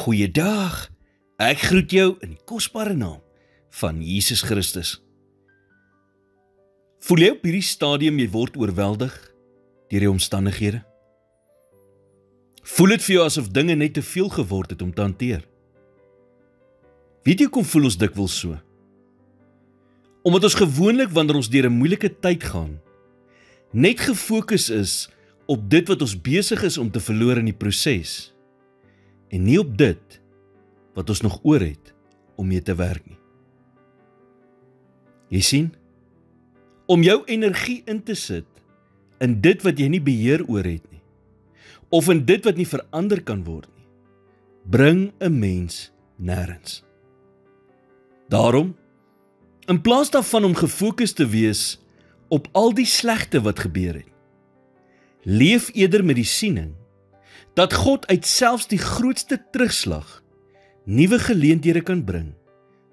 Goeiedag, ek groet jou in die kosbare naam van Jesus Christus. Voel jy op hierdie stadium jy word oorweldig deur die omstandighede? Voel dit vir jou asof dinge net te veel geword het om te hanteer? Weet jy hoekom voel ons dikwels so? Omdat ons gewoonlik wanneer ons deur 'n moeilike tyd gaan, net gefokus is op dit wat ons besig is om te verloor in die proses, en nie op dit wat ons nog oor het om mee te werk nie. Jy sien, om jou energie in te sit in dit wat jy nie beheer oor het nie, of in dit wat nie verander kan word nie, bring 'n mens nêrens. Daarom, in plaas daarvan om gefokus te wees op al die slegte wat gebeur het, leef eerder met die siening dat God uit selfs die grootste terugslag nuwe geleenthede kan bring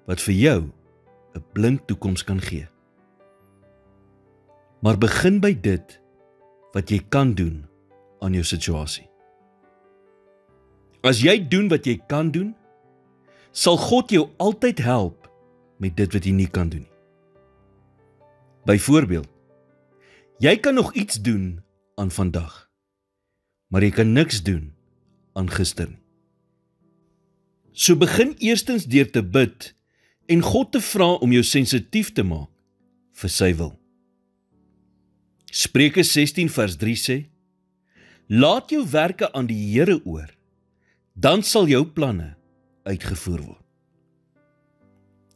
wat vir jou 'n blink toekoms kan gee. Maar begin by dit wat jy kan doen aan jou situasie. As jy doen wat jy kan doen, sal God jou altyd help met dit wat jy nie kan doen nie. Byvoorbeeld, jy kan nog iets doen aan vandag, maar jy kan niks doen aan gister nie. So begin eerstens deur te bid en God te vra om jou sensitief te maak vir sy wil. Spreuke 16 vers 3 sê, laat jou werke aan die Here oor, dan sal jou planne uitgevoer word.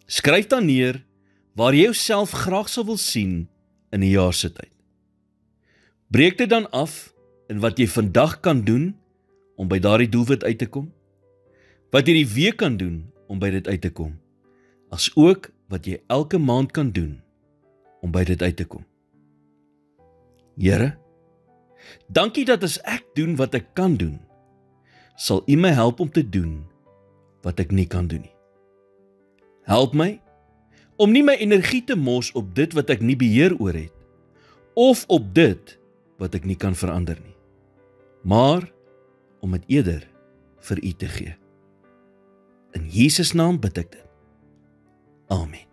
Skryf dan neer waar jy jouself graag sal wil sien in 'n jaar se tyd. Breek dit dan af in wat jy vandag kan doen om by daardie doelwit uit te kom, wat jy die week kan doen om by dit uit te kom, as ook wat jy elke maand kan doen om by dit uit te kom. Here, dankie dat as ek doen wat ek kan doen, sal U my help om te doen wat ek nie kan doen nie. Help my om nie my energie te mors op dit wat ek nie beheer oor het, of op dit wat ek nie kan verander nie, maar om dit eerder vir U te gee. In Jesus naam bid ek dit. Amen.